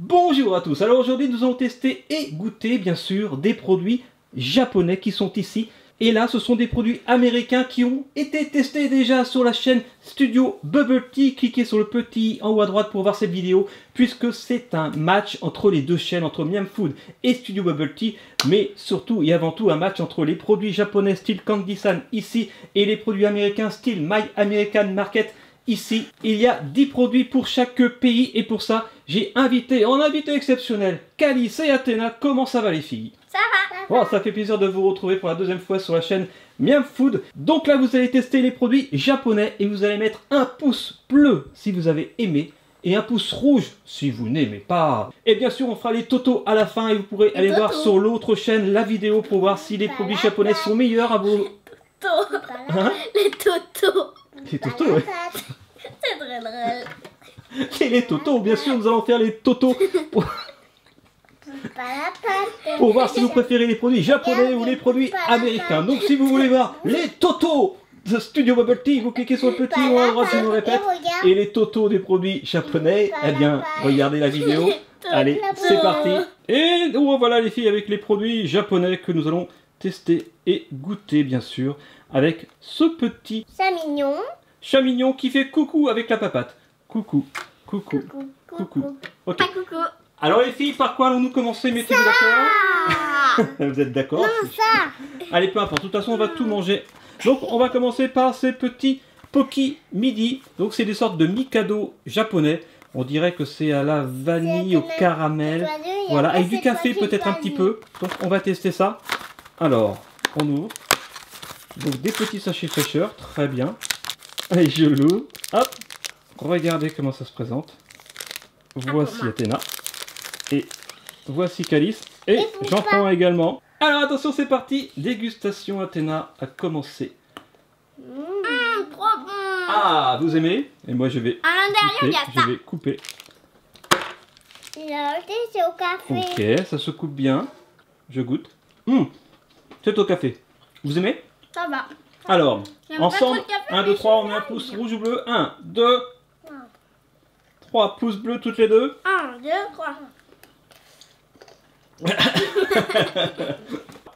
Bonjour à tous, alors aujourd'hui nous allons tester et goûter bien sûr des produits japonais qui sont ici. Et là ce sont des produits américains qui ont été testés déjà sur la chaîne Studio Bubble Tea. Cliquez sur le petit en haut à droite pour voir cette vidéo, puisque c'est un match entre les deux chaînes, entre Miam Food et Studio Bubble Tea. Mais surtout et avant tout un match entre les produits japonais style Candy-san ici et les produits américains style My American Market. Ici, il y a 10 produits pour chaque pays et pour ça, j'ai invité, en invité exceptionnel, Calice et Athéna. Comment ça va les filles? Ça va. Oh, ça fait plaisir de vous retrouver pour la deuxième fois sur la chaîne Miam Food. Donc là, vous allez tester les produits japonais et vous allez mettre un pouce bleu si vous avez aimé et un pouce rouge si vous n'aimez pas. Et bien sûr, on fera les totos à la fin et vous pourrez aller voir sur l'autre chaîne la vidéo pour voir si les produits japonais sont meilleurs à vos... Hein? Les totos. Les totos, ouais. C'est très drôle. Et les totos, bien sûr, nous allons faire les totos pour voir si vous préférez les produits japonais ou les produits américains. Donc si vous voulez voir les totos de Studio Bubble Tea, vous cliquez sur le petit ou à droite, je vous répète. Et les totos des produits japonais, eh bien, regardez la vidéo. Allez, c'est parti. Et voilà les filles avec les produits japonais que nous allons tester et goûter, bien sûr, avec ce petit chat mignon qui fait coucou avec la papate. Coucou, coucou, coucou. Ok. Pas coucou. Alors les filles, par quoi allons-nous commencer? Mettez-vous d'accord? Vous êtes d'accord? Non, ça. Allez, peu importe. De toute façon, on va tout manger. Donc, on va commencer par ces petits Poki Midi. Donc, c'est des sortes de Mikado japonais. On dirait que c'est à la vanille, au caramel. Voilà, avec du café peut-être un petit peu. Donc, on va tester ça. Alors, on ouvre. Donc, des petits sachets fraîcheur. Très bien. Allez, je l'ouvre. Hop. Regardez comment ça se présente. Voici Athéna. Et voici Calice. Et j'en prends également. Alors attention, c'est parti. Dégustation. Athéna a commencé. Trop bon. Ah, vous aimez? Et moi je vais À l'intérieur, il y a ça. je vais couper. C'est au café. Ok, ça se coupe bien. Je goûte. C'est au café. Vous aimez? Ça va. Alors, J'aime ensemble, pas trop de café, 1, 2, mais 3, on c'est met un bien. pouce rouge ou bleu. 1, 2, 3 pouces bleus toutes les deux. 1, 2, 3.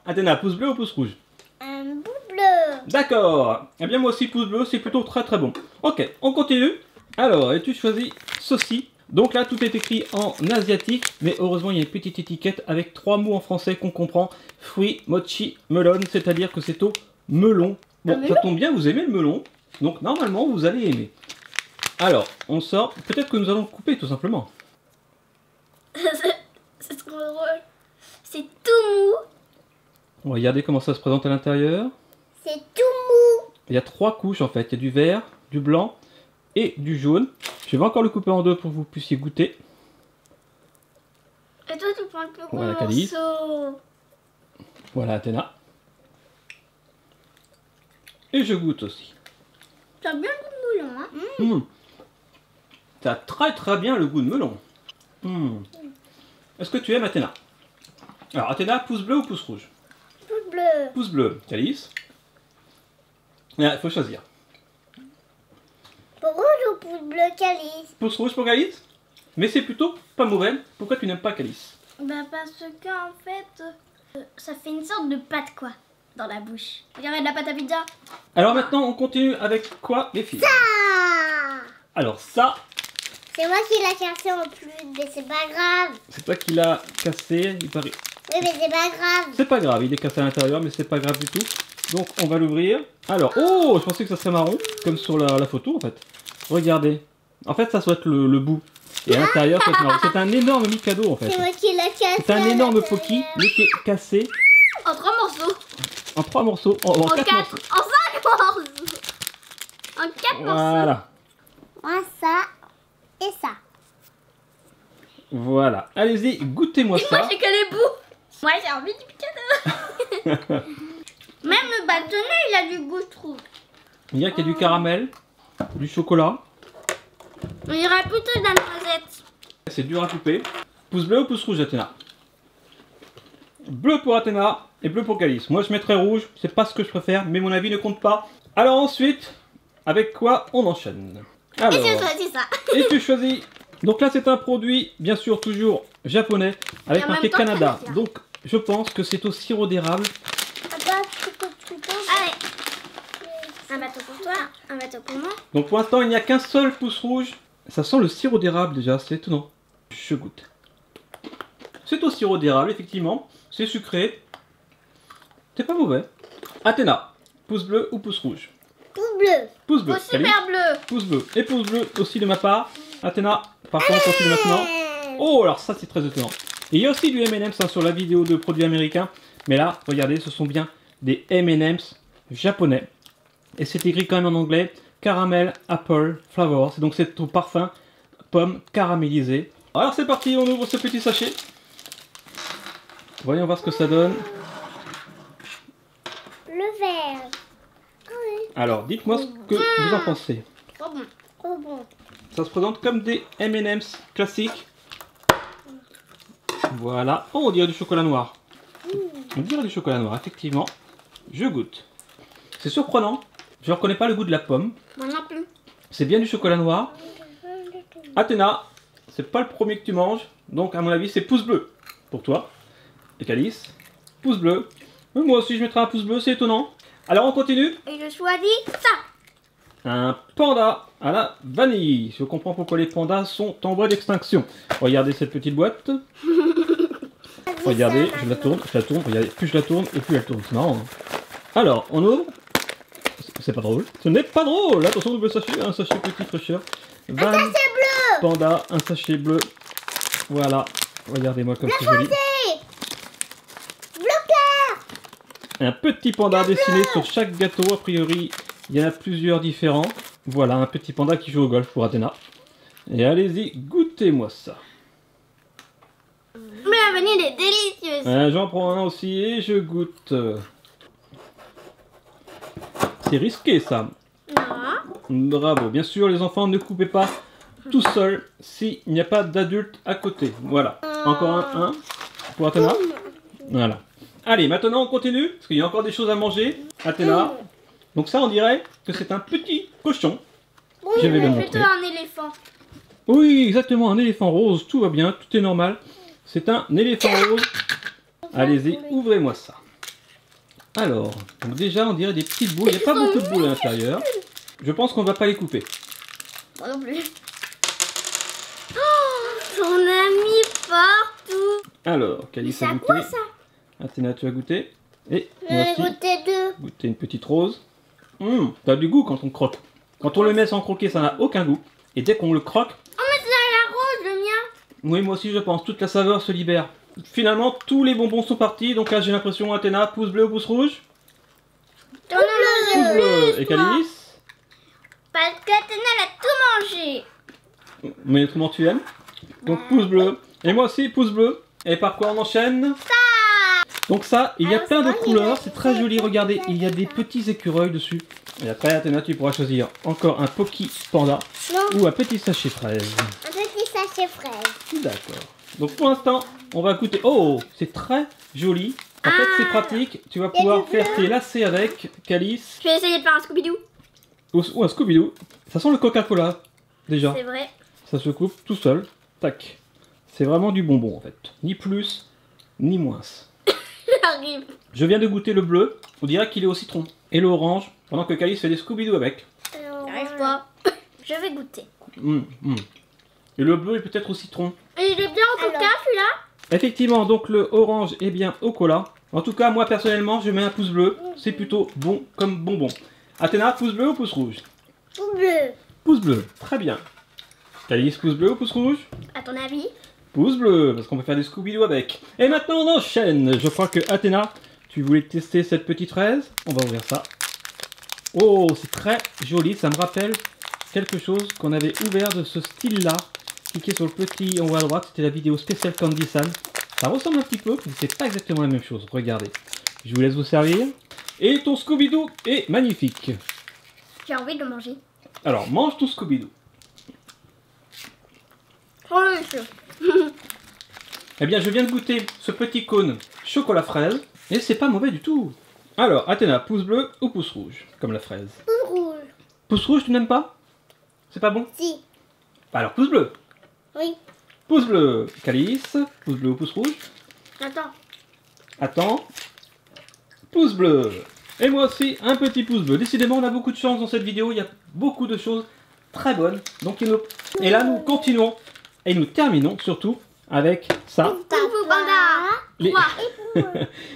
Athéna, pouce bleu ou pouce rouge? Un bout bleu. D'accord. Eh bien moi aussi pouce bleu, c'est plutôt très très bon. Ok, on continue. Alors, et tu choisis ceci. Donc là, tout est écrit en asiatique, mais heureusement, il y a une petite étiquette avec 3 mots en français qu'on comprend. Fruit, mochi, melon, c'est-à-dire que c'est au melon. Bon, ça tombe bien, vous aimez le melon. Donc normalement, vous allez aimer. Alors, on sort. Peut-être que nous allons couper tout simplement. C'est trop drôle. C'est tout mou. Regardez comment ça se présente à l'intérieur. C'est tout mou. Il y a 3 couches en fait. Il y a du vert, du blanc et du jaune. Je vais encore le couper en deux pour que vous puissiez goûter. Et toi, tu prends le plus gros Voilà, Calice. morceau. Voilà Athéna. Et je goûte aussi. T'as bien le goût de melon, hein? Ça a très très bien le goût de melon. Est-ce que tu aimes Athéna? Alors Athéna, pouce bleu ou pouce rouge? Tout bleu. Pouce bleu, Calice. Il faut choisir. Pour rouge ou pour bleu, Calice? Pouce rouge pour Calice? Mais c'est plutôt pas mauvais. Pourquoi tu n'aimes pas Calice? Bah parce que en fait, ça fait une sorte de pâte quoi, dans la bouche. Regardez de la pâte à pizza. Alors maintenant on continue avec quoi les filles? Alors ça, C'est moi qui l'ai cassé en plus, mais c'est pas grave. c'est toi qui l'a cassé, il paraît. Oui, mais c'est pas grave. C'est pas grave, il est cassé à l'intérieur, mais c'est pas grave du tout. Donc on va l'ouvrir. Alors, oh, je pensais que ça serait marron, comme sur la photo en fait. Regardez. En fait, ça doit être le bout. Et à l'intérieur, ça doit être marron. C'est un énorme Mikado en fait. C'est moi qui l'ai cassé. C'est un énorme Poki, mais qui est cassé En 3 morceaux. en 3 morceaux, en 4 morceaux. En 5 morceaux. En 4 morceaux. Voilà. Moi, ça et ça. Voilà. Allez-y, goûtez-moi Et ça. moi, j'ai que les bouts. Moi, j'ai envie du Mikado. Même le bâtonnet, il a du goût, je trouve. Il y a qu'il y a du caramel, du chocolat. On dirait plutôt de la noisette. C'est dur à couper. Pouce bleu ou pouce rouge, Athéna? Bleu pour Athéna et bleu pour Calice. Moi, je mettrais rouge. C'est pas ce que je préfère, mais mon avis ne compte pas. Alors ensuite, avec quoi on enchaîne? Alors, Et je choisis ça. et tu choisis Donc là, c'est un produit, bien sûr, toujours japonais, avec Et en marqué même temps, Canada. ça, là. Donc, je pense que c'est au sirop d'érable. Allez. Un bateau pour toi, un bateau pour moi. Donc, pour l'instant, il n'y a qu'un seul pouce rouge. Ça sent le sirop d'érable déjà, c'est étonnant. Je goûte. C'est au sirop d'érable, effectivement. C'est sucré. C'est pas mauvais. Athéna, pouce bleu ou pouce rouge? Tout bleu. Pouce bleu. Oh, super bleu. Pouce bleu. Et pouce bleu aussi de ma part. Athéna, par contre, continue maintenant. Oh, alors ça, c'est très étonnant. Et il y a aussi du M&M's sur la vidéo de produits américains. Mais là, regardez, ce sont bien des M&M's japonais. Et c'est écrit quand même en anglais. Caramel Apple Flavor. C'est donc c'est au parfum pomme caramélisée. Alors c'est parti, on ouvre ce petit sachet. Voyons voir ce que ça donne. Le vert. Alors, dites-moi ce que vous en pensez. Trop bon. Trop bon. Ça se présente comme des M&M's classiques. Voilà. Oh, on dirait du chocolat noir. On dirait du chocolat noir, effectivement. Je goûte. C'est surprenant. Je ne reconnais pas le goût de la pomme. Moi non plus. C'est bien du chocolat noir. Athéna, c'est pas le premier que tu manges. Donc, à mon avis, c'est pouce bleu pour toi. Et Calice, pouce bleu. Moi aussi, je mettrai un pouce bleu, c'est étonnant. Alors, on continue. Et je choisis ça. Un panda à la vanille. Je comprends pourquoi les pandas sont en voie d'extinction. Regardez cette petite boîte. Regardez, je la tourne, regardez, plus je la tourne et plus elle tourne. C'est marrant. Hein. Alors, on ouvre. C'est pas drôle. Ce n'est pas drôle. Attention, double sachet, un sachet petit fraîcheur. Un sachet bleu. Panda, un sachet bleu. Voilà. Regardez-moi comme c'est joli. Bleu clair. Un petit panda dessiné sur chaque gâteau. A priori, il y en a plusieurs différents. Voilà, un petit panda qui joue au golf pour Athéna. Et allez-y, goûtez-moi ça. Mais la vanille est délicieuse. J'en prends un aussi et je goûte. C'est risqué ça. Non. Bravo. Bien sûr, les enfants, ne coupez pas tout seul s'il n'y a pas d'adulte à côté. Voilà. Encore un pour Athéna. Voilà. Allez, maintenant on continue parce qu'il y a encore des choses à manger. Athéna. Donc ça, on dirait que c'est un petit cochon. Oui, Je vais le mais montrer. plutôt un éléphant. Oui, exactement, un éléphant rose. Tout va bien, tout est normal. C'est un éléphant rose. Allez-y, ouvrez-moi ça. Alors, donc déjà, on dirait des petites boules. Il n'y a pas beaucoup de boules à l'intérieur. Je pense qu'on ne va pas les couper. Moi non plus. Oh, j'en ai mis partout. Alors, Calice C'est a à goûté. quoi ça? Athéna, tu as goûté. Et J'en moi ai aussi, goûté deux. goûter une petite rose. Ça a du goût quand on croque. Quand on le met sans croquer, ça n'a aucun goût. Et dès qu'on le croque, Oh, mais c'est la rose, le mien. oui, moi aussi je pense, toute la saveur se libère. Finalement, tous les bonbons sont partis. Donc là, j'ai l'impression, Athéna, pouce bleu ou pouce rouge? T'en as Pouce mangé bleu. plus, Et toi. Calice? Parce qu'Athéna, elle a tout mangé. Mais comment tu aimes? Donc pouce bleu. Et moi aussi, pouce bleu. Et par quoi on enchaîne? Donc ça, il y a Alors, plein de c'est vrai, couleurs, il y a c'est très joli, des regardez, petits il y a des petits écureuils dessus. Et après, Athéna, tu pourras choisir encore un Pocky Panda Non, ou un petit sachet fraise. un petit sachet fraise. D'accord. Donc pour l'instant, on va goûter. Oh, c'est très joli. En fait, c'est pratique. Tu vas pouvoir du faire bleu. tes lacets avec, Calice, Je vais essayer de faire un Scooby-Doo. ou un Scooby-Doo. Ça sent le Coca-Cola, déjà. C'est vrai. Ça se coupe tout seul. Tac. C'est vraiment du bonbon, en fait. Ni plus, ni moins. J'arrive. Je viens de goûter le bleu. On dirait qu'il est au citron. Et l'orange, pendant que Calice fait des Scooby-Doo avec. J'arrive pas. Je vais goûter. Et le bleu est peut-être au citron. Et il est bien au coca, celui-là? Effectivement, donc le orange est bien au cola. En tout cas, moi personnellement, je mets un pouce bleu. C'est plutôt bon comme bonbon. Athéna, pouce bleu ou pouce rouge? Tout bleu. Pouce bleu, très bien. Calice, pouce bleu ou pouce rouge? À ton avis? Pouce bleu, parce qu'on peut faire des Scooby-Doo avec. Et maintenant, on enchaîne. Je crois que Athéna, tu voulais tester cette petite fraise. On va ouvrir ça. Oh, c'est très joli. Ça me rappelle quelque chose qu'on avait ouvert de ce style-là. Cliquez sur le petit en haut à droite. C'était la vidéo spéciale Candy San. Ça ressemble un petit peu, mais c'est pas exactement la même chose. Regardez. Je vous laisse vous servir. Et ton Scooby-Doo est magnifique. J'ai envie de le manger. Alors, mange ton Scooby-Doo. Oh, délicieux. Eh bien, je viens de goûter ce petit cône chocolat fraise. Et c'est pas mauvais du tout. Alors, Athéna, pouce bleu ou pouce rouge? Comme la fraise. Tout rouge. Pouce rouge, tu n'aimes pas? C'est pas bon? Si. Alors, pouce bleu. Oui. Pouce bleu, Calice. Pouce bleu ou pouce rouge? Attends. Attends. Pouce bleu. Et moi aussi, un petit pouce bleu. Décidément, on a beaucoup de chance dans cette vidéo. Il y a beaucoup de choses très bonnes. Donc, et là, nous continuons. Et nous terminons surtout avec ça. Kung Fu Panda. Les...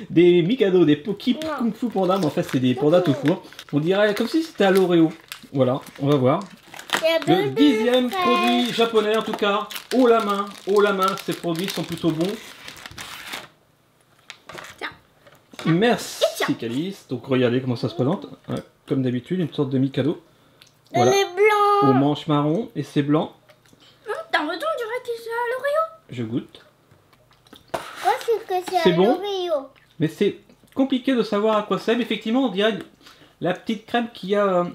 des Mikado, des Poki Kung Fu Panda. Mais en fait, c'est des pandas tout court. On dirait comme si c'était à l'Oreo. Voilà, on va voir. Le 10e produit japonais, en tout cas. Haut la main, ces produits sont plutôt bons. Tiens. Merci Calice. Donc regardez comment ça se présente. Ouais, comme d'habitude, une sorte de Mikado. Voilà. Elle est blanc. Aux manches marron et c'est blanc. T'as raison, on dirait que c'est à l'Oreo. Je goûte. Moi, c'est bon, mais c'est compliqué de savoir à quoi c'est. Effectivement, on dirait la petite crème qu'il y a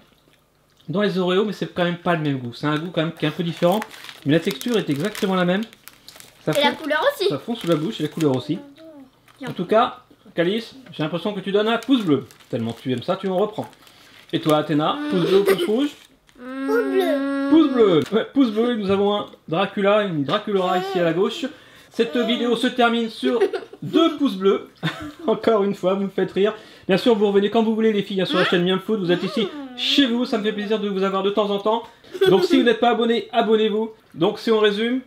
dans les Oreos, mais c'est quand même pas le même goût. C'est un goût quand même qui est un peu différent, mais la texture est exactement la même. Ça et la couleur aussi. Ça fond sous la bouche et la couleur aussi. En tout cas, Calice, j'ai l'impression que tu donnes un pouce bleu. Tellement tu aimes ça, tu en reprends. Et toi, Athéna, pouce bleu ou pouce rouge? Pouce bleu. Pouce bleu. Ouais, pouce bleu, nous avons un Dracula, une Draculaura ici à la gauche. Cette vidéo se termine sur 2 pouces bleus. Encore une fois, vous me faites rire. Bien sûr, vous revenez quand vous voulez les filles sur la chaîne Miam Food. Vous êtes ici chez vous, ça me fait plaisir de vous avoir de temps en temps. Donc si vous n'êtes pas abonné, abonnez-vous. Donc si on résume,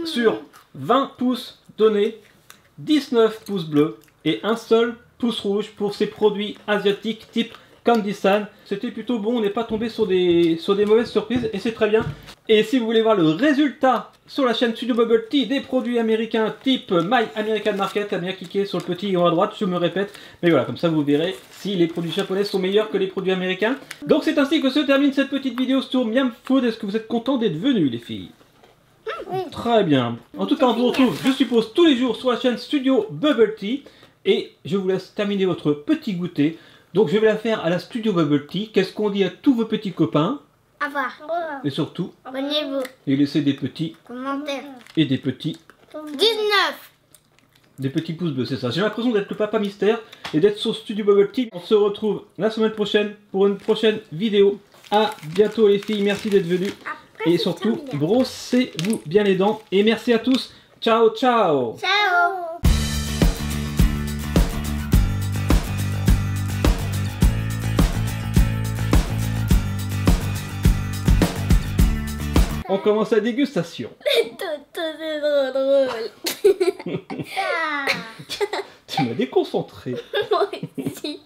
sur 20 pouces donnés, 19 pouces bleus et un seul pouce rouge pour ces produits asiatiques type Candy-san. C'était plutôt bon, on n'est pas tombé sur des mauvaises surprises et c'est très bien. Et si vous voulez voir le résultat sur la chaîne Studio Bubble Tea des produits américains type My American Market, à bien cliquer sur le petit en haut à droite, je me répète. Mais voilà, comme ça vous verrez si les produits japonais sont meilleurs que les produits américains. Donc c'est ainsi que se termine cette petite vidéo sur Miam Food. Est-ce que vous êtes contents d'être venus les filles? Oui. Très bien. En tout cas, on vous retrouve, je suppose, tous les jours sur la chaîne Studio Bubble Tea. Et je vous laisse terminer votre petit goûter. Donc je vais la faire à la Studio Bubble Tea. Qu'est-ce qu'on dit à tous vos petits copains? Au revoir. Et surtout, abonnez-vous. Et laissez des petits commentaires. Et des petits 19. Des petits pouces bleus, c'est ça. J'ai l'impression d'être le papa mystère et d'être sur Studio Bubble Tea. On se retrouve la semaine prochaine pour une prochaine vidéo. À bientôt les filles, merci d'être venues. Et surtout, brossez-vous bien les dents. Et merci à tous. Ciao, ciao. Ciao. On commence la dégustation. C'est drôle. Tu m'as déconcentré. Moi aussi.